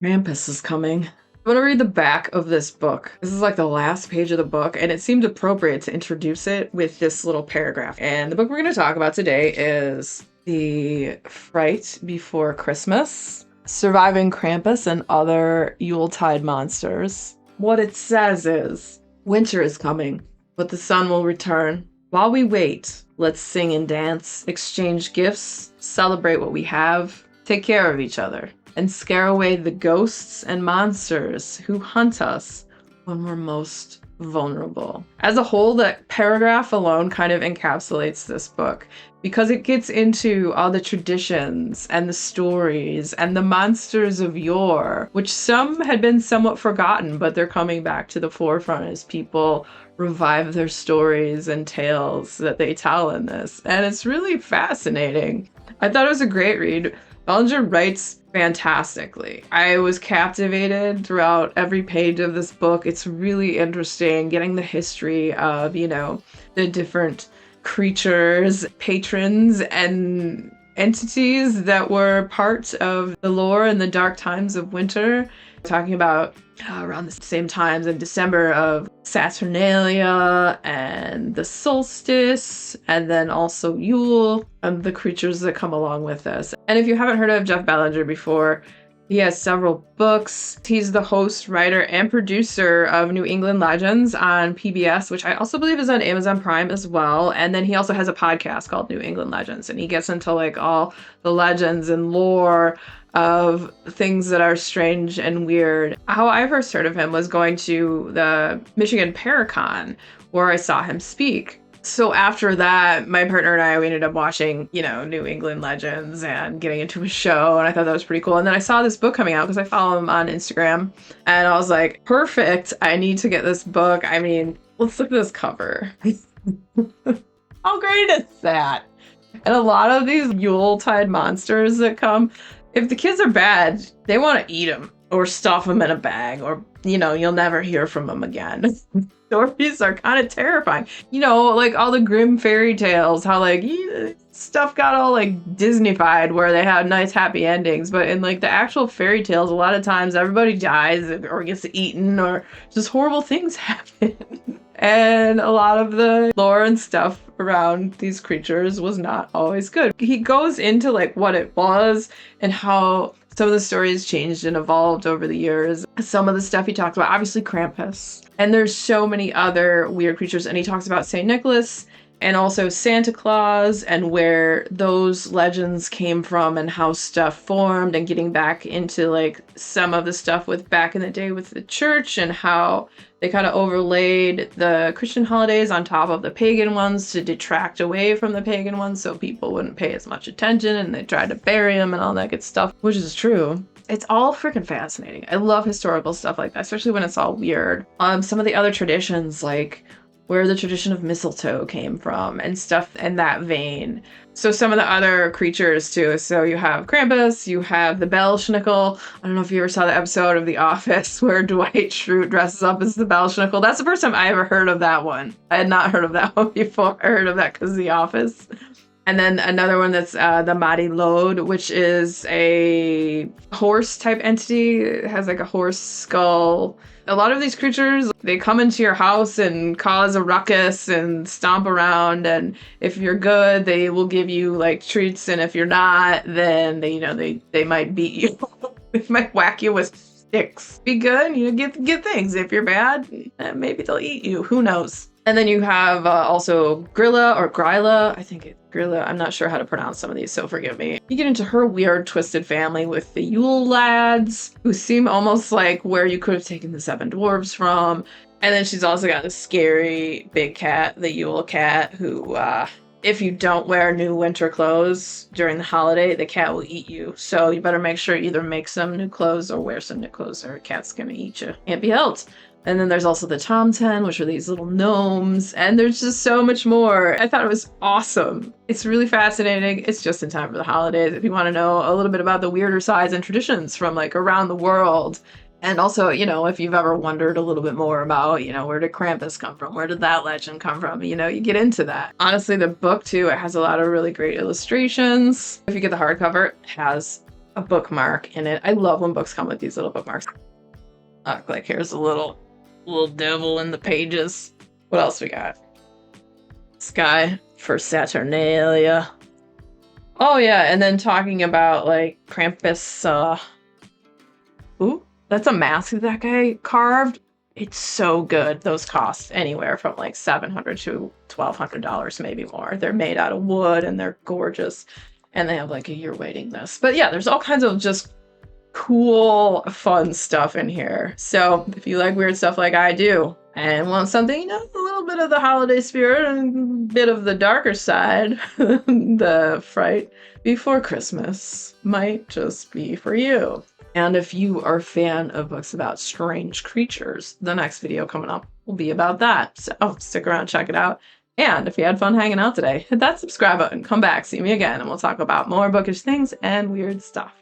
Krampus is coming. I'm gonna read the back of this book. This is like the last page of the book, and it seemed appropriate to introduce it with this little paragraph. And the book we're gonna talk about today is The Fright Before Christmas, Surviving Krampus and Other Yuletide Monsters. What it says is, winter is coming, but the sun will return. While we wait, let's sing and dance, exchange gifts, celebrate what we have, take care of each other, and scare away the ghosts and monsters who hunt us when we're most vulnerable. As a whole, that paragraph alone kind of encapsulates this book because it gets into all the traditions and the stories and the monsters of yore, which some had been somewhat forgotten, but they're coming back to the forefront as people revive their stories and tales that they tell in this. And it's really fascinating. I thought it was a great read. Belanger writes fantastically. I was captivated throughout every page of this book. It's really interesting getting the history of, the different creatures, patrons, and entities that were part of the lore in the dark times of winter. Talking about around the same times in December of Saturnalia and the solstice, and then also Yule and the creatures that come along with this. And if you haven't heard of Jeff Belanger before, he has several books. He's the host, writer, and producer of New England Legends on PBS, which I also believe is on Amazon Prime as well. And then he also has a podcast called New England Legends, and he gets into like all the legends and lore of things that are strange and weird. How I first heard of him was going to the Michigan Paracon, where I saw him speak. So after that, my partner and I, we ended up watching, New England Legends and getting into a show, and I thought that was pretty cool. And then I saw this book coming out because I follow him on Instagram, and I was like, perfect, I need to get this book. I mean, let's look at this cover. How great is that? And a lot of these Yuletide monsters that come, if the kids are bad, they want to eat them or stuff them in a bag, or, you'll never hear from them again. Stories are kind of terrifying. Like all the grim fairy tales, how stuff got all Disney-fied where they had nice happy endings. But in the actual fairy tales, a lot of times everybody dies or gets eaten or just horrible things happen. And a lot of the lore and stuff around these creatures was not always good. He goes into what it was and how some of the stories changed and evolved over the years. Some of the stuff he talks about, obviously Krampus. And there's so many other weird creatures. And he talks about St. Nicholas and also Santa Claus and where those legends came from and how stuff formed, and getting back into some of the stuff with back in the day with the church and how they kind of overlaid the Christian holidays on top of the pagan ones to detract away from the pagan ones so people wouldn't pay as much attention, and they tried to bury them and all that good stuff, which is true. It's all freaking fascinating. I love historical stuff like that, especially when it's all weird. Some of the other traditions, like where the tradition of mistletoe came from and stuff in that vein. So some of the other creatures too. So you have Krampus, you have the Belsnickel. I don't know if you ever saw the episode of The Office where Dwight Schrute dresses up as the Belsnickel. That's the first time I ever heard of that one. I had not heard of that one before. I heard of that because of The Office. And then another one that's the Madi Lode, which is a horse type entity. It has a horse skull. A lot of these creatures, they come into your house and cause a ruckus and stomp around. And if you're good, they will give you treats. And if you're not, then they might beat you. They might whack you with sticks. Be good, get things. If you're bad, maybe they'll eat you. Who knows? And then you have also Grilla or Gryla. I think it's Grilla. I'm not sure how to pronounce some of these, so forgive me. You get into her weird, twisted family with the Yule lads, who seem almost like where you could have taken the Seven Dwarves from. And then she's also got a scary big cat, the Yule cat, who, if you don't wear new winter clothes during the holiday, the cat will eat you. So you better make sure you either make some new clothes or wear some new clothes, or a cat's gonna eat you. Can't be helped. And then there's also the Tomten, which are these little gnomes, and there's just so much more. I thought it was awesome. It's really fascinating. It's just in time for the holidays. If you want to know a little bit about the weirder sides and traditions from around the world. And also, if you've ever wondered a little bit more about, where did Krampus come from? Where did that legend come from? You get into that. Honestly, the book too, it has a lot of really great illustrations. If you get the hardcover, it has a bookmark in it. I love when books come with these little bookmarks. Like here's a little devil in the pages. What else we got? Sky for Saturnalia. Oh yeah, and then talking about like Krampus. Ooh, that's a mask that guy carved. It's so good. Those cost anywhere from like $700 to $1,200, maybe more. They're made out of wood and they're gorgeous. And they have like a year waiting list. But yeah, there's all kinds of just cool, fun stuff in here. So if you like weird stuff like I do and want something, you know, a little bit of the holiday spirit and a bit of the darker side, the Fright Before Christmas might just be for you. And if you are a fan of books about strange creatures, the next video coming up will be about that. So stick around, check it out. And if you had fun hanging out today, hit that subscribe button, come back, see me again, and we'll talk about more bookish things and weird stuff.